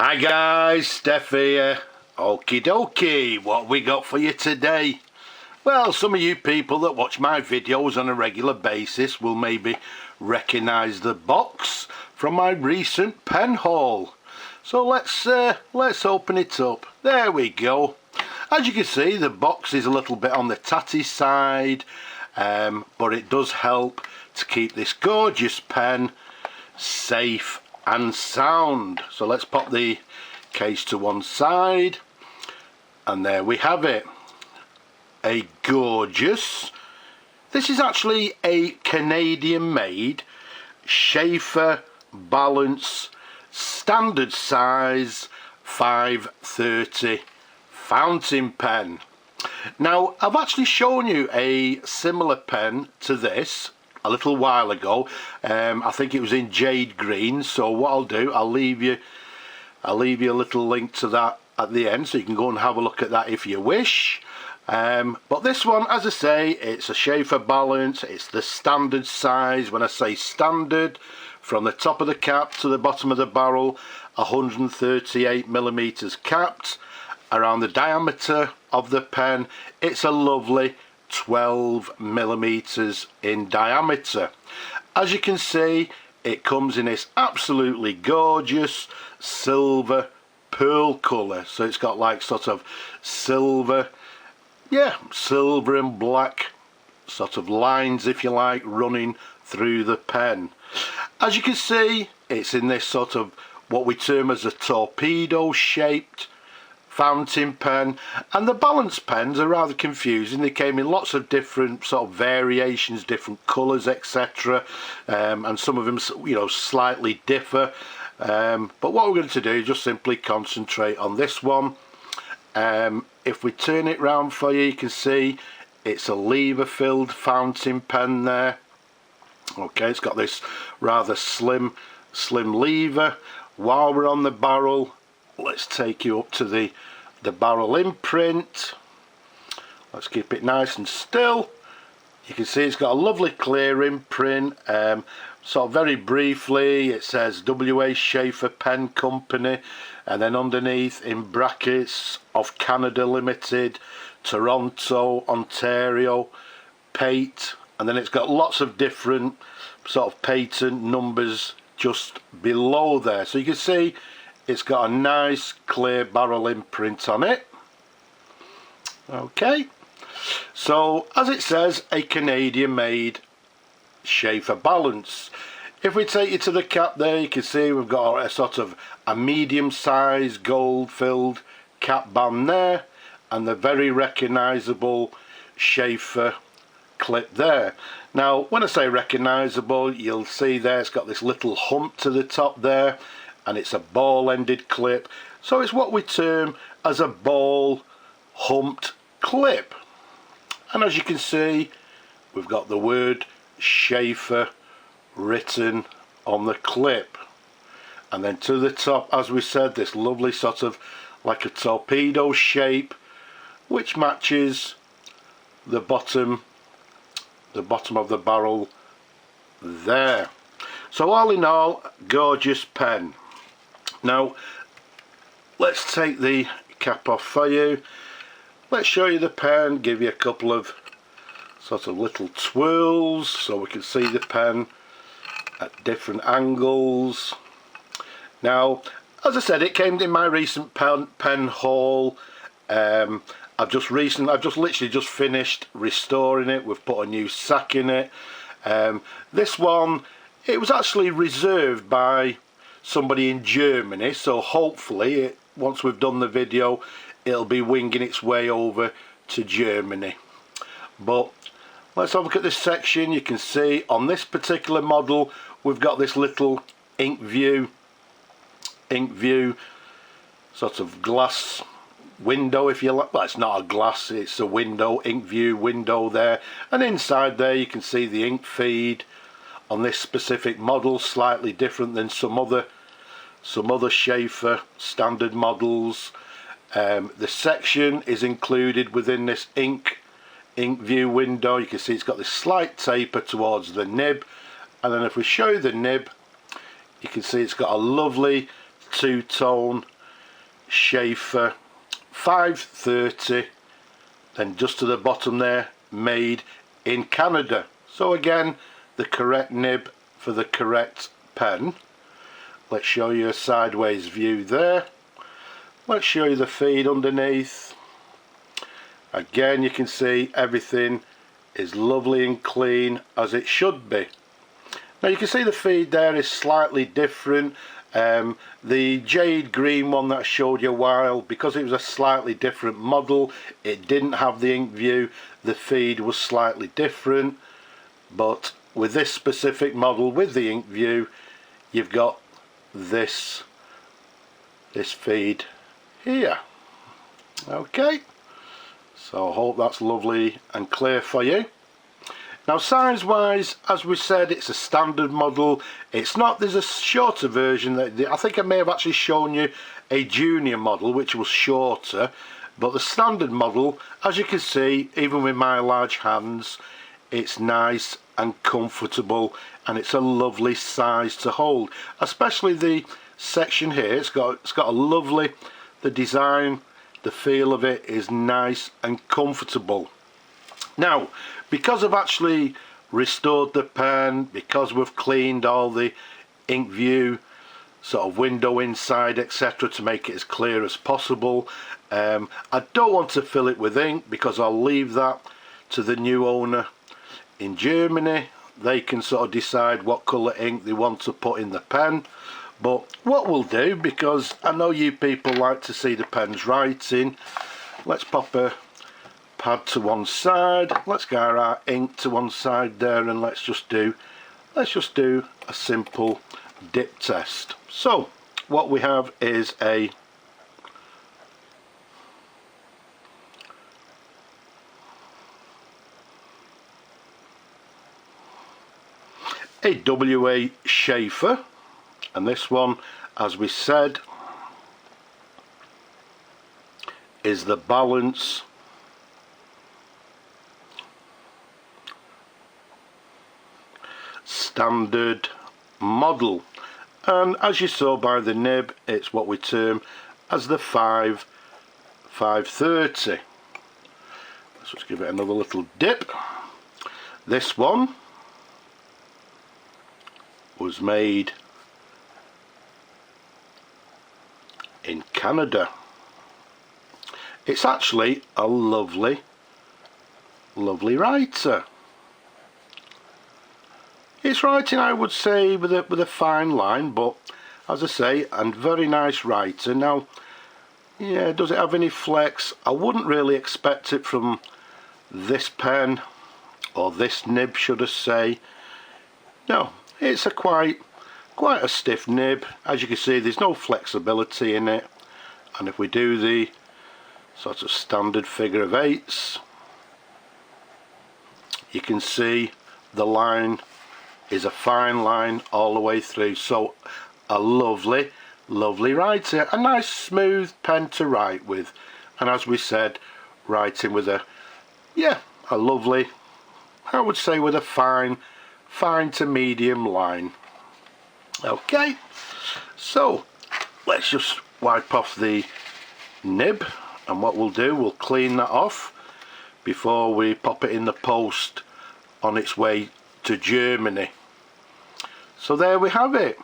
Hi guys, Steph here. Okie dokie, what we got for you today? Well, some of you people that watch my videos on a regular basis will maybe recognise the box from my recent pen haul. So let's open it up. There we go. As you can see, the box is a little bit on the tatty side, but it does help to keep this gorgeous pen safe and sound. So let's pop the case to one side, and there we have it. A gorgeous, this is actually a Canadian made Sheaffer Balance standard size 530 fountain pen. Now, I've actually shown you a similar pen to this a little while ago. I think it was in jade green, so what I'll do, I'll leave you a little link to that at the end, so you can go and have a look at that if you wish. But this one, as I say, it's a Sheaffer Balance. It's the standard size. When I say standard, from the top of the cap to the bottom of the barrel, 138mm capped. Around the diameter of the pen, it's a lovely 12mm in diameter. As you can see, it comes in this absolutely gorgeous silver pearl colour. So it's got like sort of silver, silver and black sort of lines, if you like, running through the pen. As you can see, it's in this sort of what we term as a torpedo shaped fountain pen, and the balance pens are rather confusing. They came in lots of different sort of variations, different colours, etc., and some of them, you know, slightly differ, but what we're going to do is just simply concentrate on this one. If we turn it round for you, you can see it's a lever filled fountain pen there. Okay, it's got this rather slim lever. While we're on the barrel, let's take you up to the barrel imprint. Let's keep it nice and still. You can see it's got a lovely clear imprint. Sort of very briefly, it says W.A. Sheaffer Pen Company, and then underneath in brackets, of Canada Limited, Toronto, Ontario, Pate, and then it's got lots of different sort of patent numbers just below there. So you can see it's got a nice clear barrel imprint on it. Okay, so as it says, a Canadian made Sheaffer Balance. If we take you to the cap there, you can see we've got a sort of a medium size gold filled cap band there, and the very recognisable Sheaffer clip there. Now when I say recognisable, you'll see there it's got this little hump to the top there, and it's a ball ended clip, so it's what we term as a ball humped clip. And as you can see, we've got the word Sheaffer written on the clip, and then to the top, as we said, this lovely sort of like a torpedo shape which matches the bottom of the barrel there. So all in all, gorgeous pen. Now let's take the cap off for you. Let's show you the pen, give you a couple of sort of little twirls so we can see the pen at different angles. Now, as I said, it came in my recent pen haul. I've just literally just finished restoring it. We've put a new sack in it. This one, it was actually reserved by somebody in Germany, so hopefully once we've done the video, it'll be winging its way over to Germany. But let's have a look at this section. You can see on this particular model we've got this little ink view sort of glass window, if you like. Well, it's not a glass, it's a window, ink view window there, and inside there you can see the ink feed. On this specific model, slightly different than some other Sheaffer standard models. The section is included within this ink view window. You can see it's got this slight taper towards the nib, and then if we show you the nib, you can see it's got a lovely two-tone Sheaffer 530, then just to the bottom there, made in Canada. So again, the correct nib for the correct pen. Let's show you a sideways view there. Let's show you the feed underneath. Again, you can see everything is lovely and clean as it should be. Now you can see the feed there is slightly different. The jade green one that I showed you a while, because it was a slightly different model, it didn't have the ink view, the feed was slightly different. But with this specific model with the ink view, you've got this feed here. Okay, so I hope that's lovely and clear for you. Now size wise, as we said, it's a standard model. It's not, there's a shorter version that I think I may have actually shown you a junior model which was shorter, but the standard model, as you can see, even with my large hands, it's nice and comfortable, and it's a lovely size to hold. Especially the section here, it's got a lovely, the design, the feel of it is nice and comfortable. Now, because I've actually restored the pen, because we've cleaned all the ink view sort of window inside, etc., to make it as clear as possible, I don't want to fill it with ink because I'll leave that to the new owner in Germany. They can sort of decide what colour ink they want to put in the pen. But what we'll do, because I know you people like to see the pen's writing, let's pop a pad to one side, let's get our ink to one side there, and let's just do a simple dip test. So what we have is a WA Sheaffer, and this one, as we said, is the Balance standard model, and as you saw by the nib, it's what we term as the 530. Let's just give it another little dip. This one was made in Canada. It's actually a lovely writer. It's writing, I would say, with a fine line, but as I say, and very nice writer. Now, yeah, does it have any flex? I wouldn't really expect it from this pen, or this nib, should I say. No, it's a quite a stiff nib. As you can see, there's no flexibility in it, and if we do the sort of standard figure of eights, you can see the line is a fine line all the way through. So a lovely writer, a nice smooth pen to write with, and as we said, writing with a lovely, I would say, with a fine to medium line. Okay, so let's just wipe off the nib, and what we'll do, we'll clean that off before we pop it in the post on its way to Germany. So there we have it.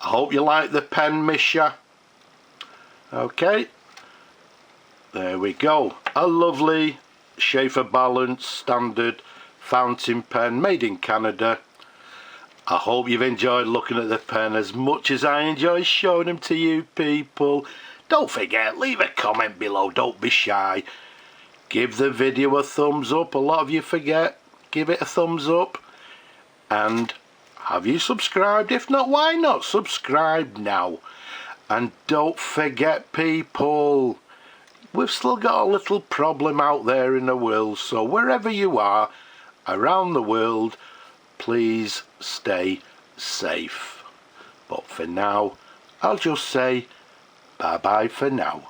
I hope you like the pen, Misha. Okay, there we go, a lovely Sheaffer Balance standard fountain pen made in Canada. I hope you've enjoyed looking at the pen as much as I enjoy showing them to you people. Don't forget, leave a comment below, don't be shy. Give the video a thumbs up, a lot of you forget. Give it a thumbs up, and have you subscribed? If not, why not subscribe now? And don't forget, people, we've still got a little problem out there in the world, so wherever you are around the world, please stay safe. But for now, I'll just say bye bye for now.